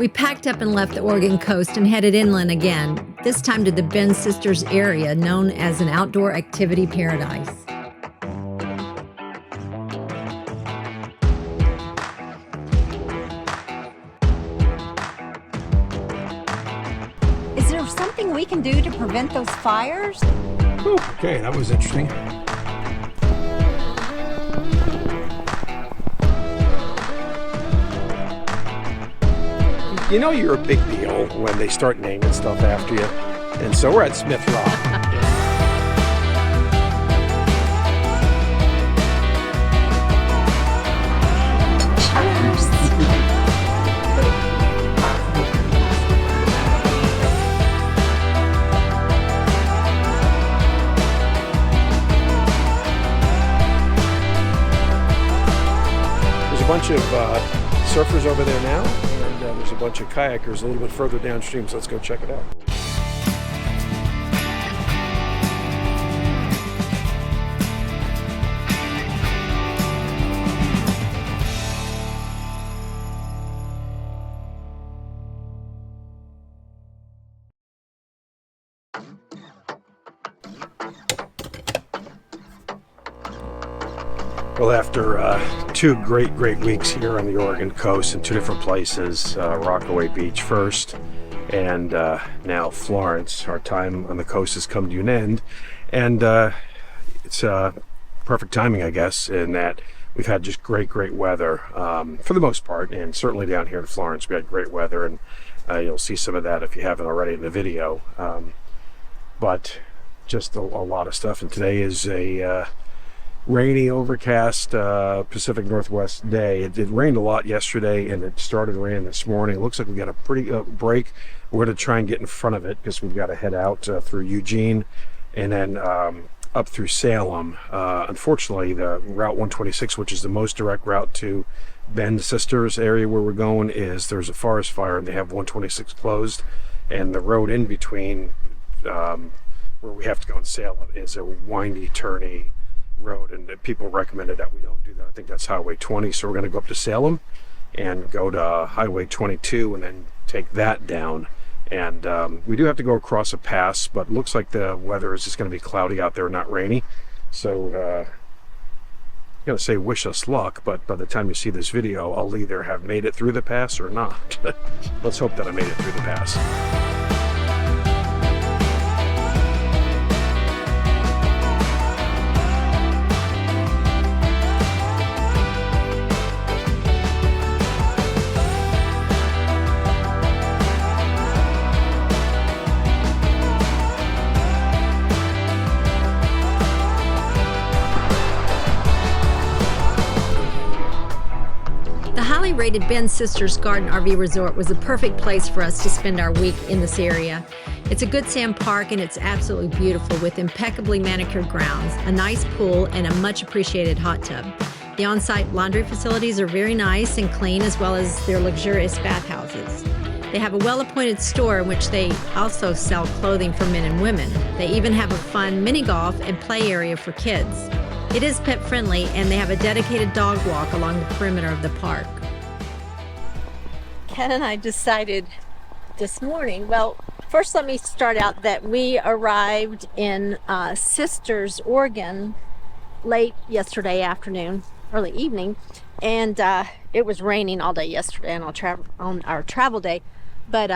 We packed up and left the Oregon coast and headed inland again, this time to the Bend Sisters area, known as an outdoor activity paradise. Is there something we can do to prevent those fires? Ooh, okay, that was interesting. You know you're a big deal when they start naming stuff after you. And so we're at Smith Rock. There's a bunch of surfers over there now. There's a bunch of kayakers a little bit further downstream, so let's go check it out. Well, after 2 great weeks here on the Oregon coast in 2 different places, Rockaway Beach first, and now Florence, our time on the coast has come to an end. And it's perfect timing, I guess, in that we've had just great weather for the most part, and certainly down here in Florence we had great weather, and you'll see some of that if you haven't already in the video. But just a lot of stuff, and today is a rainy, overcast Pacific Northwest day. It rained a lot yesterday and it started raining this morning. It looks like we got a pretty break. We're going to try and get in front of it because we've got to head out through Eugene and then up through Salem. Unfortunately, the Route 126, which is the most direct route to Bend Sisters area where we're going, there's a forest fire and they have 126 closed, and the road in between where we have to go in Salem is a windy, turny road, and people recommended that we don't do that. I think that's Highway 20, so we're going to go up to Salem and go to Highway 22 and then take that down. And we do have to go across a pass, but it looks like the weather is just going to be cloudy out there, not rainy. So I'm going to say wish us luck, but by the time you see this video, I'll either have made it through the pass or not. Let's hope that I made it through the pass. Rated Bend Sisters Garden RV Resort was a perfect place for us to spend our week in this area. It's a good sand park and it's absolutely beautiful with impeccably manicured grounds, a nice pool, and a much appreciated hot tub. The on-site laundry facilities are very nice and clean, as well as their luxurious bathhouses. They have a well-appointed store in which they also sell clothing for men and women. They even have a fun mini golf and play area for kids. It is pet friendly and they have a dedicated dog walk along the perimeter of the park. Ken and I decided this morning, well, first let me start out that we arrived in Sisters, Oregon late yesterday afternoon, early evening, and it was raining all day yesterday on our travel day. But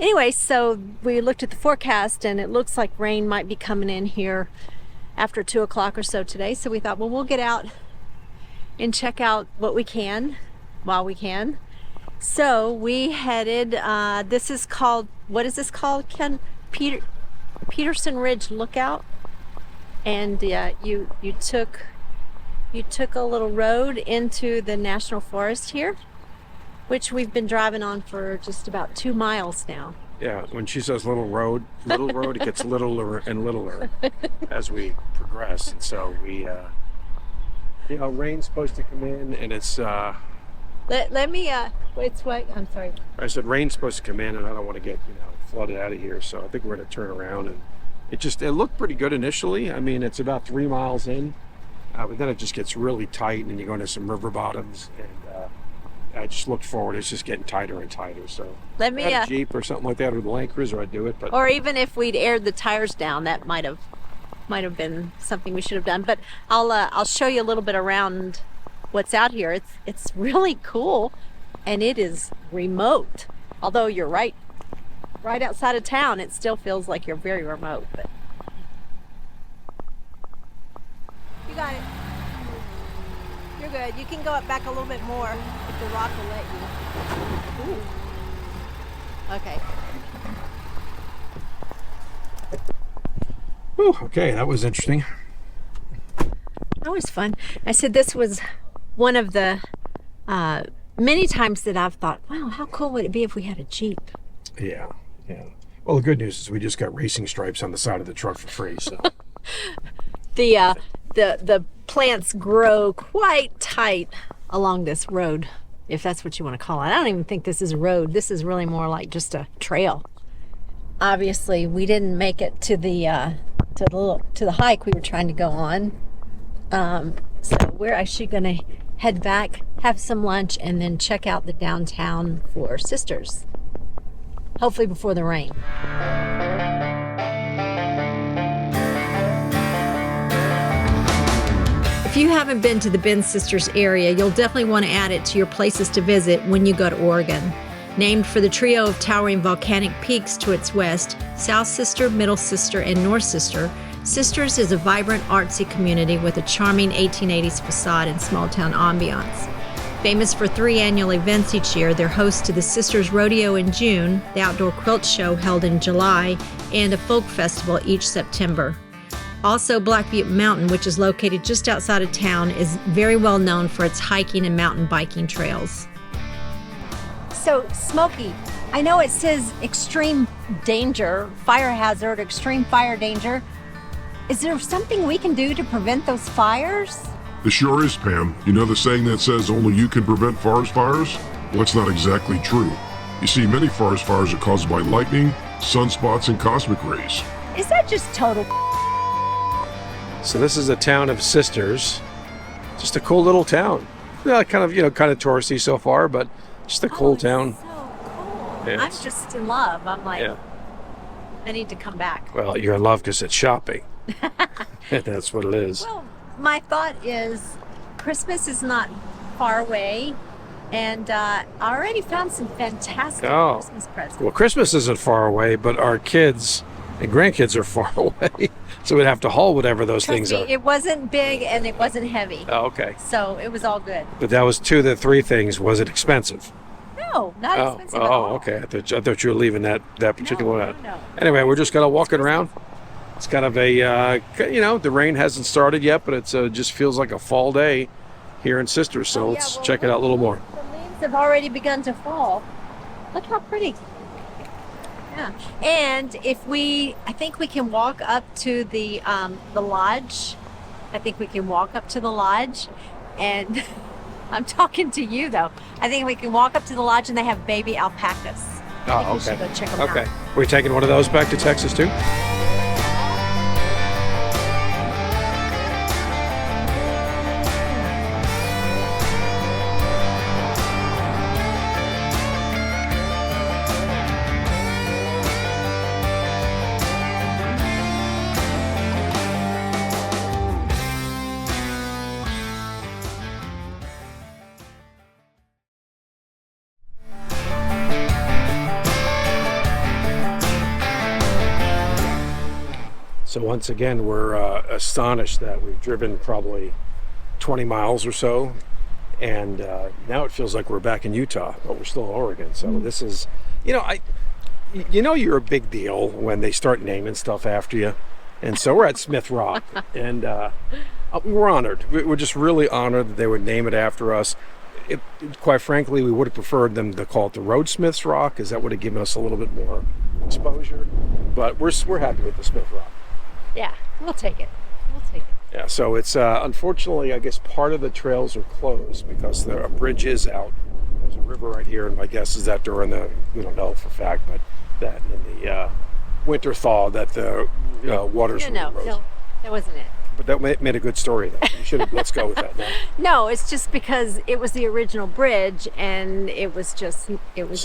anyway, so we looked at the forecast and it looks like rain might be coming in here after 2 o'clock or so today. So we thought, well, we'll get out and check out what we can while we can. So we headed, this is called, what is this called, Ken? Peterson Ridge Lookout. And you took a little road into the National Forest here, which we've been driving on for just about 2 miles now. Yeah, when she says little road, it gets littler and littler as we progress. And so we, rain's supposed to come in, and it's... Let me, it's what, I'm sorry. I said rain's supposed to come in, and I don't want to get, flooded out of here. So I think we're going to turn around, and it looked pretty good initially. I mean, it's about 3 miles in, but then it just gets really tight, and you go into some river bottoms, and I just looked forward. It's just getting tighter and tighter. So Let me, if I had a Jeep or something like that, or the Land Cruiser, I'd do it. But or even if we'd aired the tires down, that might have been something we should have done. But I'll show you a little bit around what's out here. It's really cool, and it is remote. Although you're right outside of town, it still feels like you're very remote. But you got it. You're good. You can go up back a little bit more if the rock will let you. Ooh. Okay. Whew, okay, that was interesting. That was fun. I said this was one of the many times that I've thought, wow, how cool would it be if we had a Jeep? Yeah. Well, the good news is we just got racing stripes on the side of the truck for free. So the plants grow quite tight along this road, if that's what you want to call it. I don't even think this is a road. This is really more like just a trail. Obviously, we didn't make it to the hike we were trying to go on. So we're actually going to head back, have some lunch, and then check out the downtown for Sisters. Hopefully before the rain. If you haven't been to the Bend Sisters area, you'll definitely want to add it to your places to visit when you go to Oregon. Named for the trio of towering volcanic peaks to its west, South Sister, Middle Sister, and North Sister, Sisters is a vibrant, artsy community with a charming 1880s facade and small-town ambiance. Famous for 3 annual events each year, they're host to the Sisters Rodeo in June, the outdoor quilt show held in July, and a folk festival each September. Also, Black Butte Mountain, which is located just outside of town, is very well known for its hiking and mountain biking trails. So, Smokey, I know it says extreme danger, fire hazard, extreme fire danger. Is there something we can do to prevent those fires? There sure is, Pam. You know the saying that says only you can prevent forest fires? Well, that's not exactly true. You see, many forest fires are caused by lightning, sunspots, and cosmic rays. Is that just total? So this is the town of Sisters. Just a cool little town. Yeah, kind of touristy so far, but just a cool town. So cool. Yeah, I'm just in love. I'm like, yeah. I need to come back. Well, you're in love because it's shopping. That's what it is. Well, my thought is Christmas is not far away, and I already found some fantastic Christmas presents. Well, Christmas isn't far away, but our kids and grandkids are far away. So we'd have to haul whatever those things are. It wasn't big and it wasn't heavy. Oh, okay. So it was all good. But that was 2 of the 3 things. Was it expensive? No, not expensive at all. Okay. I thought you were leaving that particular one out. No. Anyway, we're just kind of walking around. It's kind of a, the rain hasn't started yet, but it's just feels like a fall day here in Sisters. So let's check it out a little more. The leaves have already begun to fall. Look how pretty. Yeah. And I think we can walk up to the lodge. I think we can walk up to the lodge, and I'm talking to you though. I think we can walk up to the lodge, and they have baby alpacas. Oh, okay. We should go check them out. Okay. We're taking one of those back to Texas too? So once again, we're astonished that we've driven probably 20 miles or so, and now it feels like we're back in Utah, but we're still in Oregon. So this is, you're a big deal when they start naming stuff after you. And so we're at Smith Rock, and we're honored. We're just really honored that they would name it after us. Quite frankly, we would have preferred them to call it TheRoadSMITHS Rock, because that would have given us a little bit more exposure. But we're happy with the Smith Rock. Yeah, we'll take it. Yeah, so it's unfortunately, I guess part of the trails are closed because a bridge is out. There's a river right here, and my guess is that during we don't know for a fact, but that in the winter thaw that the waters were frozen. No, that wasn't it. But that made a good story. Though. You should have. Let's go with that. Now. No, it's just because it was the original bridge, and it was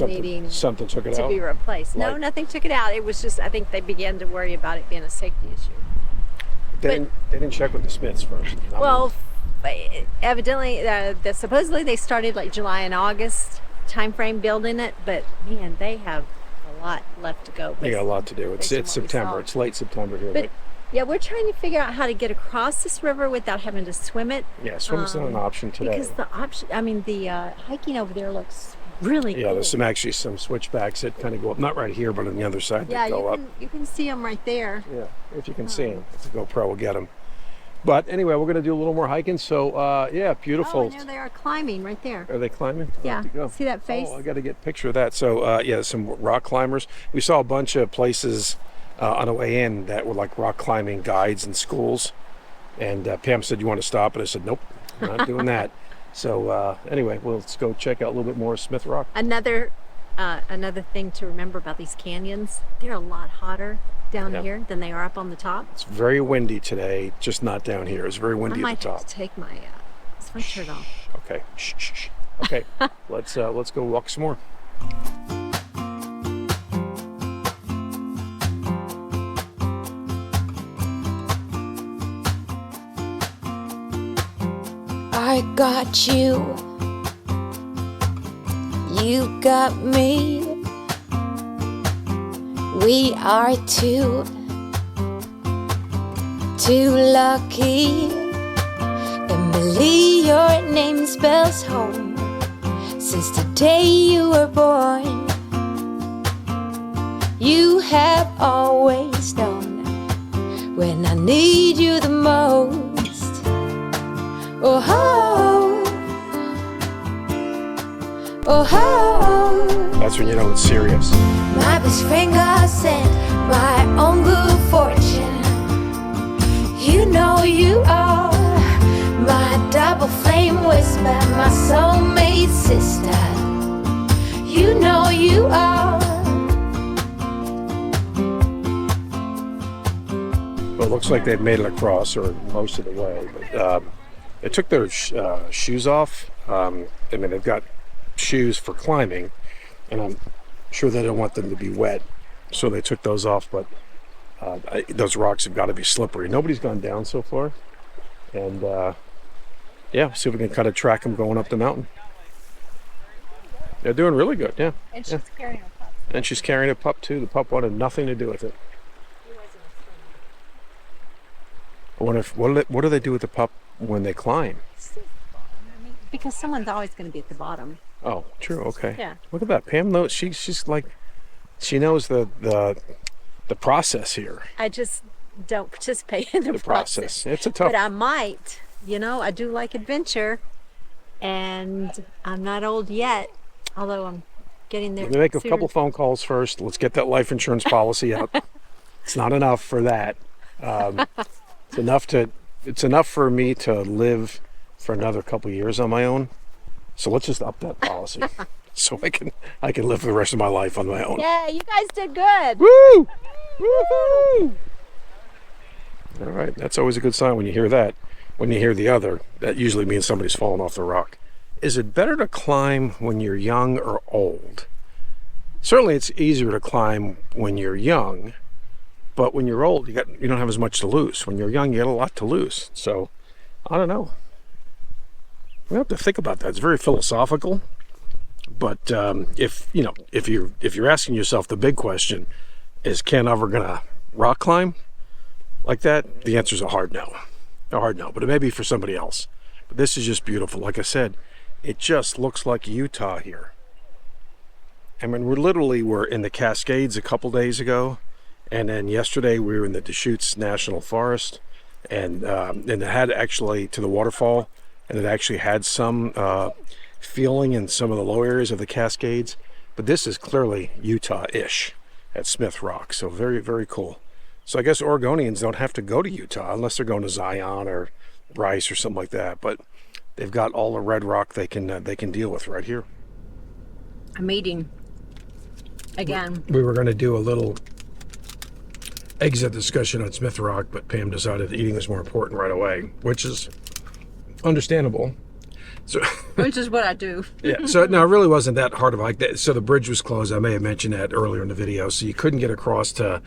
needing something took it to out. be replaced. No, nothing took it out. It was just, I think they began to worry about it being a safety issue. They didn't check with the Smiths first. Well, evidently, supposedly they started like July and August time frame building it, but man, they have a lot left to go. They got a lot to do. It's September. It's late September here. But yeah, we're trying to figure out how to get across this river without having to swim it. Yeah, swimming's not an option today. Because the hiking over there looks really cool. Yeah, there's actually some switchbacks that kind of go up, not right here, but on the other side that go up. You can see them right there. Yeah, if you can see them. If the GoPro will get them. But anyway, we're going to do a little more hiking. So, yeah, beautiful. Oh, and there they are climbing right there. Are they climbing? Yeah. See that face? Oh, I got to get a picture of that. So, yeah, some rock climbers. We saw a bunch of places on the way in that were like rock climbing guides and schools. And Pam said, "You want to stop?" And I said, "Nope, I'm not doing that." So, anyway, let's go check out a little bit more Smith Rock. Another thing to remember about these canyons, they're a lot hotter down here than they are up on the top. It's very windy today, just not down here. It's very windy at the top. I might have to take my sweatshirt off. Okay. Shh. Okay. let's go walk some more. I got you. You got me. We are two lucky. Emily, your name spells home since the day you were born. You have always known when I need you the most. Oh, that's when you know it's serious. My best friend God sent my own good fortune. You know you are my double flame whisper, my soulmate sister. You know you are. Well, it looks like they've made it across, or most of the way. But they took their shoes off. I mean, they've got shoes for climbing, and I'm sure they don't want them to be wet, so they took those off. But those rocks have got to be slippery. Nobody's gone down so far, and yeah, see if we can kind of track them going up the mountain. They're doing really good, yeah. And she's carrying a pup. And she's carrying a pup too. The pup wanted nothing to do with it. What do they do with the pup when they climb? Because someone's always going to be at the bottom. Oh, true. Okay. Yeah. Look at that, Pam. No, she's like, she knows the process here. I just don't participate in the process. It's a tough. But I might. You know, I do like adventure, and I'm not old yet. Although I'm getting there. Let me make a sooner. couple phone calls first. Let's get that life insurance policy out. It's not enough for that. It's enough for me to live for another couple years on my own. So let's just up that policy so I can live for the rest of my life on my own. Yeah, you guys did good. Woo! Woo-hoo! All right, that's always a good sign when you hear that. When you hear the other, that usually means somebody's fallen off the rock. Is it better to climb when you're young or old? Certainly it's easier to climb when you're young, but when you're old, you don't have as much to lose. When you're young, you got a lot to lose. So, I don't know. We have to think about that. It's very philosophical, but if you're asking yourself the big question, is Ken ever gonna rock climb like that? The answer is a hard no. A hard no, but it may be for somebody else. But this is just beautiful. Like I said, it just looks like Utah here. I mean, we're in the Cascades a couple days ago, and then yesterday we were in the Deschutes National Forest, and it had actually to the waterfall. And it actually had some feeling in some of the low areas of the Cascades. But this is clearly Utah-ish at Smith Rock. So very, very cool. So I guess Oregonians don't have to go to Utah unless they're going to Zion or Bryce or something like that. But they've got all the red rock they can deal with right here. A meeting. Again. We were going to do a exit the discussion on Smith Rock, but Pam decided eating was more important right away, which is understandable. So, Which is what I do. yeah, so no, it really wasn't that hard of a hike. So the bridge was closed. I may have mentioned that earlier in the video. So you couldn't get across to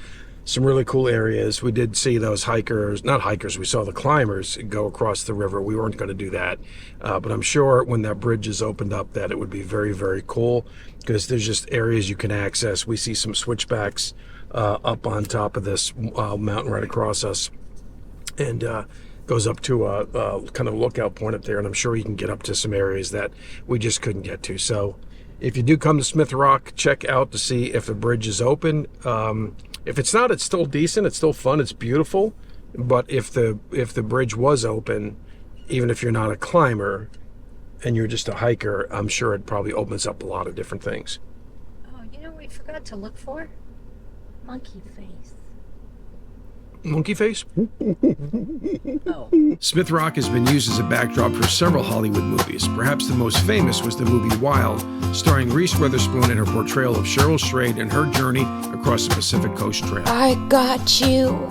some really cool areas. We did see those hikers, not hikers, we saw the climbers go across the river. We weren't going to do that. But I'm sure when that bridge is opened up that it would be very, very cool because there's just areas you can access. We see some switchbacks up on top of this mountain right across us. And goes up to a kind of lookout point up there, and I'm sure you can get up to some areas that we just couldn't get to. So if you do come to Smith Rock, check out to see if the bridge is open. If it's not, it's still decent, it's still fun, it's beautiful. But if the bridge was open, even if you're not a climber and you're just a hiker, I'm sure it probably opens up a lot of different things. Oh, you know what we forgot to look for? Monkey face. Monkey face? Oh. Smith Rock has been used as a backdrop for several Hollywood movies. Perhaps the most famous was the movie Wild, starring Reese Witherspoon in her portrayal of Cheryl Strayed and her journey across the Pacific Coast Trail. I got you.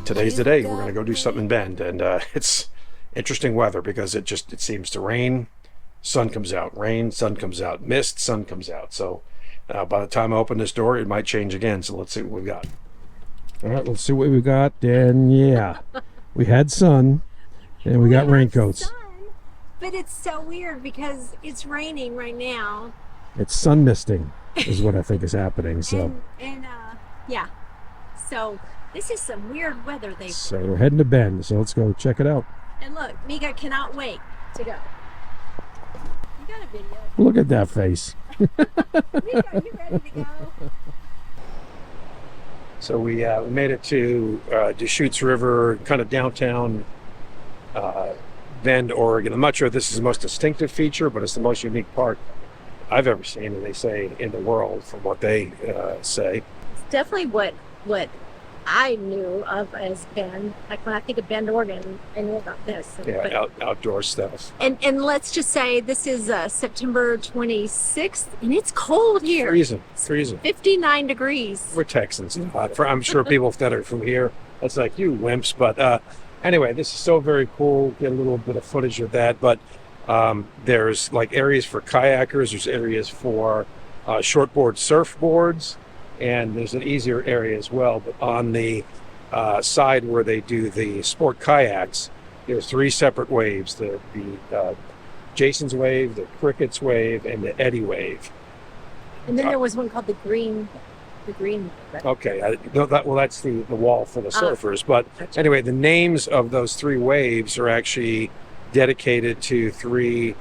Today's the day. We're going to go do something in Bend, and it's interesting weather because it seems to rain, sun comes out, rain, sun comes out, mist, sun comes out. So by the time I open this door, it might change again. So let's see what we've got. All right, let's see what we got. And yeah, we had sun and we got raincoats. Sun, but it's so weird because it's raining right now. It's sun misting is what I think is happening. So Yeah. So this is some weird weather So we're heading to Bend. So let's go check it out. And look, Meka cannot wait to go. You got a video. Look at that face. Meka, are you ready to go? So we made it to Deschutes River, kind of downtown Bend, Oregon. I'm not sure if this is the most distinctive feature, but it's the most unique park I've ever seen, and they say in the world, from what they say. It's definitely what I knew of as Bend. Like when I think of Bend, Oregon, I know about this. Yeah, outdoor stuff. And let's just say this is September 26th, and it's cold here. Freezing. 59 degrees. We're Texans. I'm sure people that are from here, that's like, you wimps. But anyway, this is so very cool. Get a little bit of footage of that. But there's like areas for kayakers. There's areas for shortboard surfboards. And there's an easier area as well. But on the side where they do the sport kayaks, there's 3 separate waves: the Jason's wave, the Cricket's wave, and the Eddie wave. And then there was one called the green. Right? Okay, that's the wall for the surfers. But anyway, the names of those 3 waves are actually dedicated to 3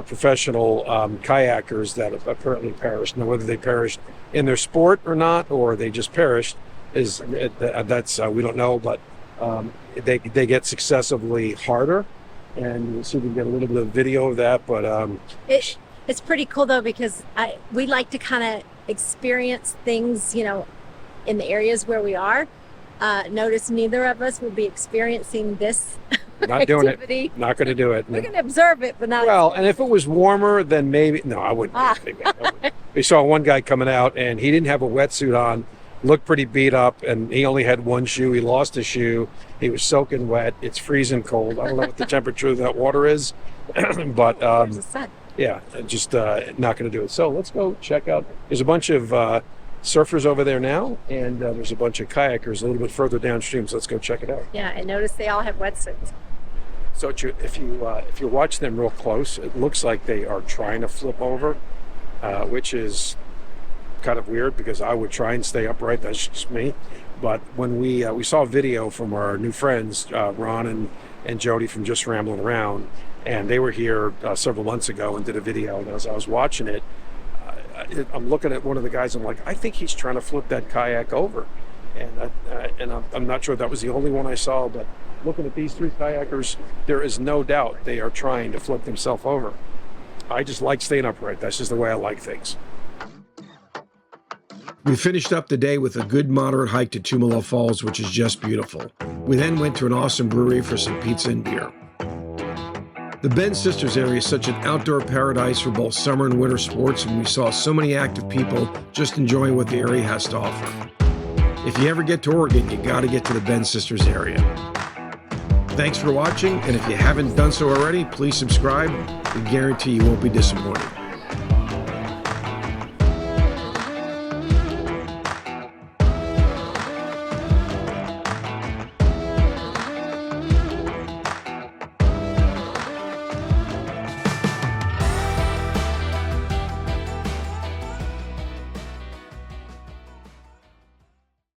professional kayakers that have apparently perished. Now, whether they perished in their sport or not, or they just perished, that's we don't know. But they get successively harder, and we'll see if we can get a little bit of video of that. But it's pretty cool though, because we like to kind of experience things, in the areas where we are. Notice neither of us will be experiencing this. Not doing it. Not going to do it. We're going to observe it, but not. Well, and if it was warmer, then maybe. No, I wouldn't. We saw one guy coming out, and he didn't have a wetsuit on. Looked pretty beat up, and he only had one shoe. He lost his shoe. He was soaking wet. It's freezing cold. I don't know what the temperature of that water is, but There's the sun. Yeah, just not going to do it. So let's go check out. There's a bunch of surfers over there now, and there's a bunch of kayakers a little bit further downstream. So let's go check it out. Yeah, and notice they all have wetsuits. So if you watch them real close, it looks like they are trying to flip over, which is kind of weird because I would try and stay upright. That's just me. But when we saw a video from our new friends, Ron and Jody from Just Rambling Around, and they were here several months ago and did a video. And as I was watching it, I'm looking at one of the guys. I'm like, I think he's trying to flip that kayak over, and I'm not sure that was the only one I saw, but. Looking at these 3 kayakers, there is no doubt they are trying to flip themselves over. I just like staying upright. That's just the way I like things. We finished up the day with a good moderate hike to Tumalo Falls, which is just beautiful. We then went to an awesome brewery for some pizza and beer. The Bend Sisters area is such an outdoor paradise for both summer and winter sports, and we saw so many active people just enjoying what the area has to offer. If you ever get to Oregon, you got to get to the Bend Sisters area. Thanks for watching, and if you haven't done so already, please subscribe. We guarantee you won't be disappointed.